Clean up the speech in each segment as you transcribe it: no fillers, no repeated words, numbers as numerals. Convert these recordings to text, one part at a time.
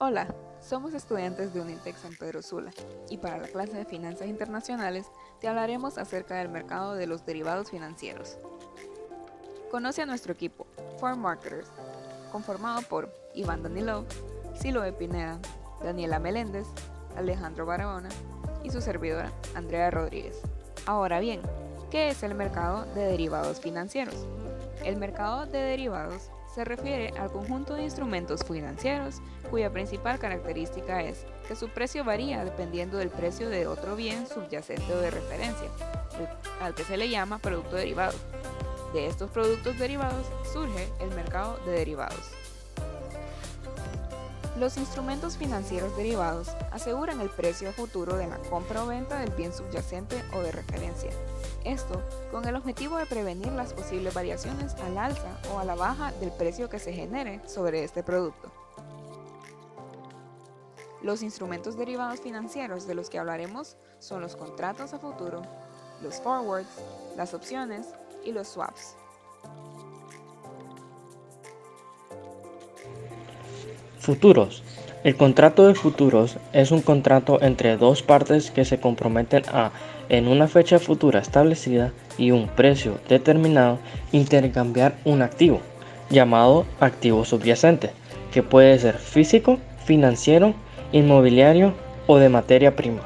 Hola, somos estudiantes de Unitec San Pedro Sula y para la clase de Finanzas Internacionales te hablaremos acerca del mercado de los derivados financieros. Conoce a nuestro equipo, Foreign Marketers, conformado por Iván Danilov, Siloe Pineda, Daniela Meléndez, Alejandro Barahona y su servidora, Andrea Rodríguez. Ahora bien, ¿qué es el mercado de derivados financieros? El mercado de derivados se refiere al conjunto de instrumentos financieros cuya principal característica es que su precio varía dependiendo del precio de otro bien subyacente o de referencia, al que se le llama producto derivado. De estos productos derivados surge el mercado de derivados. Los instrumentos financieros derivados aseguran el precio futuro de la compra o venta del bien subyacente o de referencia. Esto con el objetivo de prevenir las posibles variaciones al alza o a la baja del precio que se genere sobre este producto. Los instrumentos derivados financieros de los que hablaremos son los contratos a futuro, los forwards, las opciones y los swaps. Futuros. El contrato de futuros es un contrato entre dos partes que se comprometen a, en una fecha futura establecida y un precio determinado, intercambiar un activo, llamado activo subyacente, que puede ser físico, financiero, inmobiliario o de materia prima.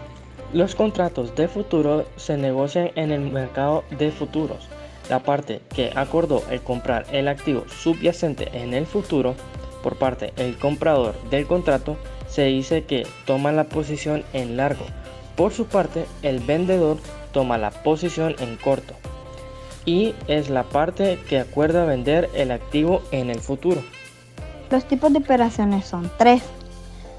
Los contratos de futuro se negocian en el mercado de futuros. La parte que acordó el comprar el activo subyacente en el futuro por parte del comprador del contrato se dice que toma la posición en largo. Por su parte, el vendedor toma la posición en corto y es la parte que acuerda vender el activo en el futuro. Los tipos de operaciones son tres,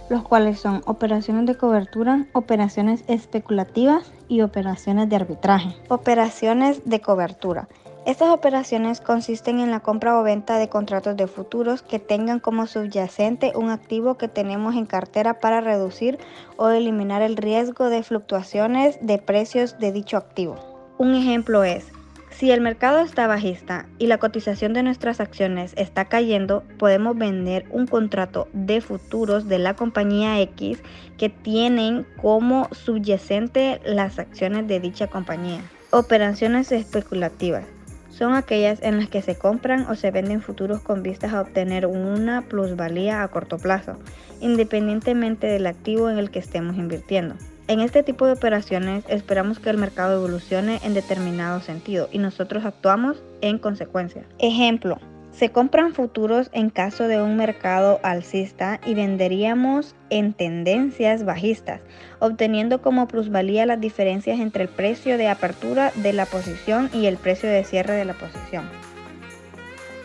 los cuales son operaciones de cobertura, operaciones especulativas y operaciones de arbitraje. Operaciones de cobertura. Estas operaciones consisten en la compra o venta de contratos de futuros que tengan como subyacente un activo que tenemos en cartera para reducir o eliminar el riesgo de fluctuaciones de precios de dicho activo. Un ejemplo es: si el mercado está bajista y la cotización de nuestras acciones está cayendo, podemos vender un contrato de futuros de la compañía X que tienen como subyacente las acciones de dicha compañía. Operaciones especulativas. Son aquellas en las que se compran o se venden futuros con vistas a obtener una plusvalía a corto plazo, independientemente del activo en el que estemos invirtiendo. En este tipo de operaciones esperamos que el mercado evolucione en determinado sentido y nosotros actuamos en consecuencia. Ejemplo: se compran futuros en caso de un mercado alcista y venderíamos en tendencias bajistas, obteniendo como plusvalía las diferencias entre el precio de apertura de la posición y el precio de cierre de la posición.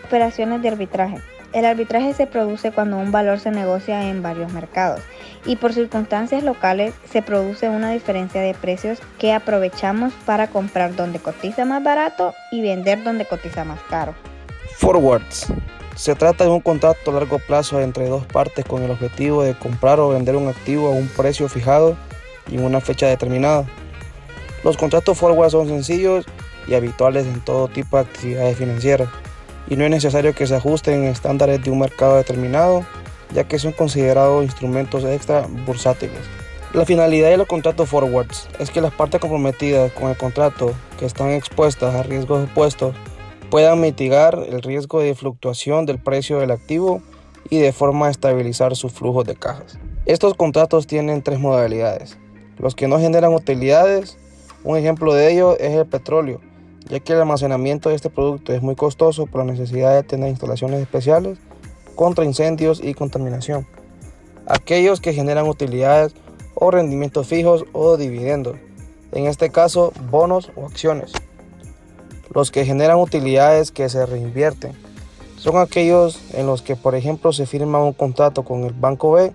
Operaciones de arbitraje. El arbitraje se produce cuando un valor se negocia en varios mercados y por circunstancias locales se produce una diferencia de precios que aprovechamos para comprar donde cotiza más barato y vender donde cotiza más caro. Forwards. Se trata de un contrato a largo plazo entre dos partes con el objetivo de comprar o vender un activo a un precio fijado y en una fecha determinada. Los contratos forward son sencillos y habituales en todo tipo de actividades financieras y no es necesario que se ajusten a estándares de un mercado determinado, ya que son considerados instrumentos extra bursátiles. La finalidad de los contratos forwards es que las partes comprometidas con el contrato que están expuestas a riesgos opuestos puedan mitigar el riesgo de fluctuación del precio del activo y de forma a estabilizar sus flujos de cajas. Estos contratos tienen tres modalidades: los que no generan utilidades. Un ejemplo de ello es el petróleo, ya que el almacenamiento de este producto es muy costoso por la necesidad de tener instalaciones especiales contra incendios y contaminación. Aquellos que generan utilidades o rendimientos fijos o dividendos, en este caso bonos o acciones. Los que generan utilidades que se reinvierten son aquellos en los que, por ejemplo, se firma un contrato con el banco B,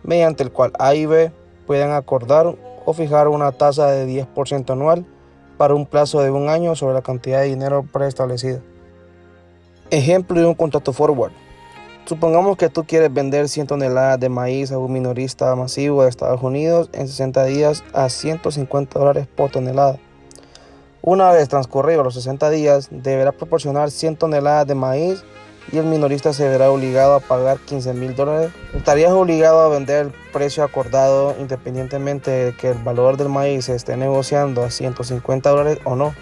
mediante el cual A y B puedan acordar o fijar una tasa de 10% anual para un plazo de un año sobre la cantidad de dinero preestablecida. Ejemplo de un contrato forward. Supongamos que tú quieres vender 100 toneladas de maíz a un minorista masivo de Estados Unidos en 60 días a $150 por tonelada. Una vez transcurridos los 60 días, deberá proporcionar 100 toneladas de maíz y el minorista se verá obligado a pagar $15,000. Estarías obligado a vender el precio acordado independientemente de que el valor del maíz se esté negociando a $150 o no.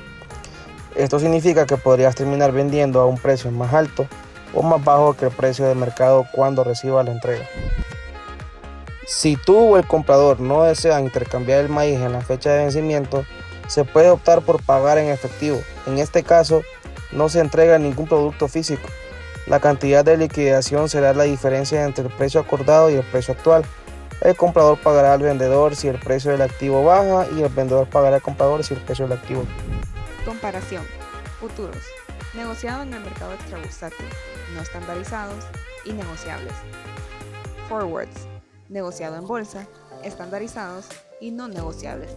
Esto significa que podrías terminar vendiendo a un precio más alto o más bajo que el precio de mercado cuando reciba la entrega. Si tú o el comprador no desean intercambiar el maíz en la fecha de vencimiento, se puede optar por pagar en efectivo. En este caso, no se entrega ningún producto físico. La cantidad de liquidación será la diferencia entre el precio acordado y el precio actual. El comprador pagará al vendedor si el precio del activo baja y el vendedor pagará al comprador si el precio del activo. Comparación. Futuros. Negociado en el mercado extrabursátil. No estandarizados y negociables. Forwards. Negociado en bolsa, estandarizados y no negociables.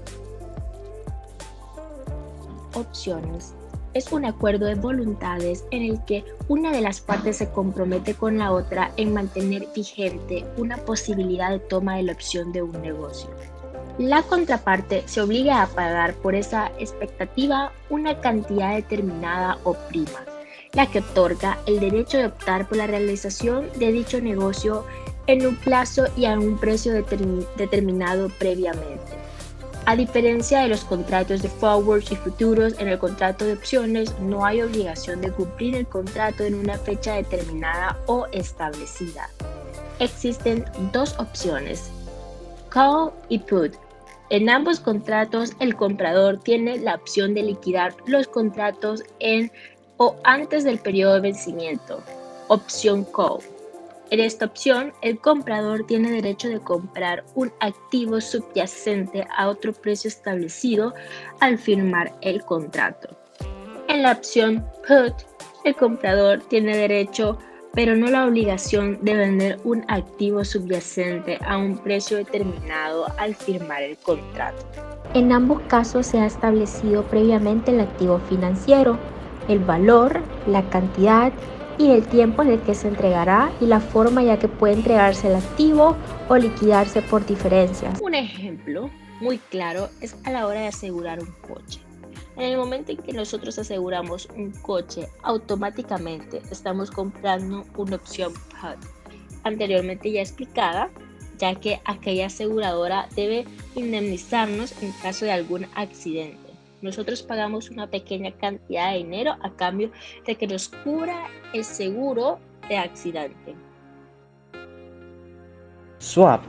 Opciones. Es un acuerdo de voluntades en el que una de las partes se compromete con la otra en mantener vigente una posibilidad de toma de la opción de un negocio. La contraparte se obliga a pagar por esa expectativa una cantidad determinada o prima, la que otorga el derecho de optar por la realización de dicho negocio en un plazo y a un precio determinado previamente. A diferencia de los contratos de forwards y futuros, en el contrato de opciones no hay obligación de cumplir el contrato en una fecha determinada o establecida. Existen dos opciones, call y put. En ambos contratos, el comprador tiene la opción de liquidar los contratos en o antes del periodo de vencimiento. Opción call. En esta opción, el comprador tiene derecho de comprar un activo subyacente a otro precio establecido al firmar el contrato. En la opción put, el comprador tiene derecho, pero no la obligación de vender un activo subyacente a un precio determinado al firmar el contrato. En ambos casos se ha establecido previamente el activo financiero, el valor, la cantidad y el tiempo en el que se entregará y la forma ya que puede entregarse el activo o liquidarse por diferencias. Un ejemplo muy claro es a la hora de asegurar un coche. En el momento en que nosotros aseguramos un coche, automáticamente estamos comprando una opción PUT, anteriormente ya explicada, ya que aquella aseguradora debe indemnizarnos en caso de algún accidente. Nosotros pagamos una pequeña cantidad de dinero a cambio de que nos cubra el seguro de accidente. Swap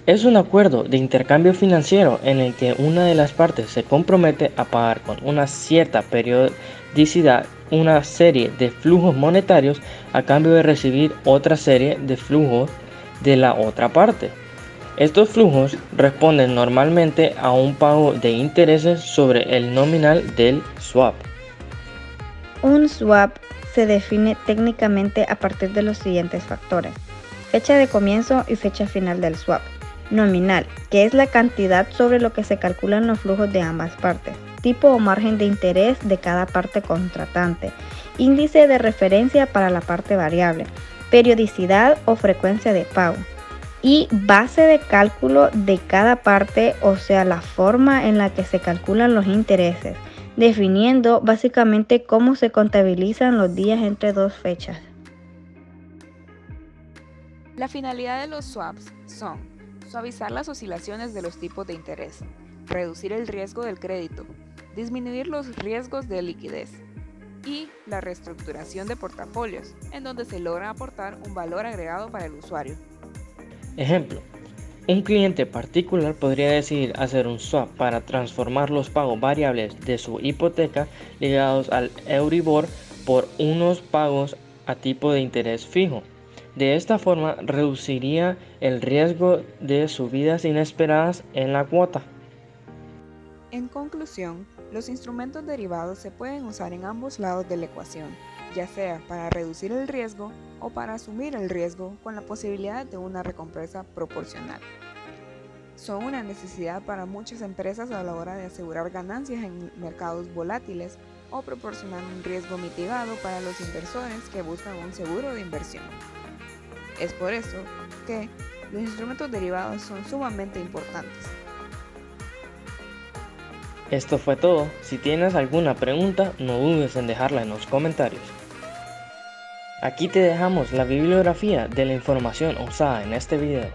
es un acuerdo de intercambio financiero en el que una de las partes se compromete a pagar con una cierta periodicidad una serie de flujos monetarios a cambio de recibir otra serie de flujos de la otra parte. Estos flujos responden normalmente a un pago de intereses sobre el nominal del swap. Un swap se define técnicamente a partir de los siguientes factores: fecha de comienzo y fecha final del swap; nominal, que es la cantidad sobre lo que se calculan los flujos de ambas partes; tipo o margen de interés de cada parte contratante; índice de referencia para la parte variable; periodicidad o frecuencia de pago; y base de cálculo de cada parte, o sea, la forma en la que se calculan los intereses, definiendo básicamente cómo se contabilizan los días entre dos fechas. La finalidad de los swaps son suavizar las oscilaciones de los tipos de interés, reducir el riesgo del crédito, disminuir los riesgos de liquidez y la reestructuración de portafolios, en donde se logra aportar un valor agregado para el usuario. Ejemplo, un cliente particular podría decidir hacer un swap para transformar los pagos variables de su hipoteca ligados al Euribor por unos pagos a tipo de interés fijo. De esta forma reduciría el riesgo de subidas inesperadas en la cuota. En conclusión, los instrumentos derivados se pueden usar en ambos lados de la ecuación, ya sea para reducir el riesgo o para asumir el riesgo con la posibilidad de una recompensa proporcional. Son una necesidad para muchas empresas a la hora de asegurar ganancias en mercados volátiles o proporcionar un riesgo mitigado para los inversores que buscan un seguro de inversión. Es por eso que los instrumentos derivados son sumamente importantes. Esto fue todo. Si tienes alguna pregunta, no dudes en dejarla en los comentarios. Aquí te dejamos la bibliografía de la información usada en este video.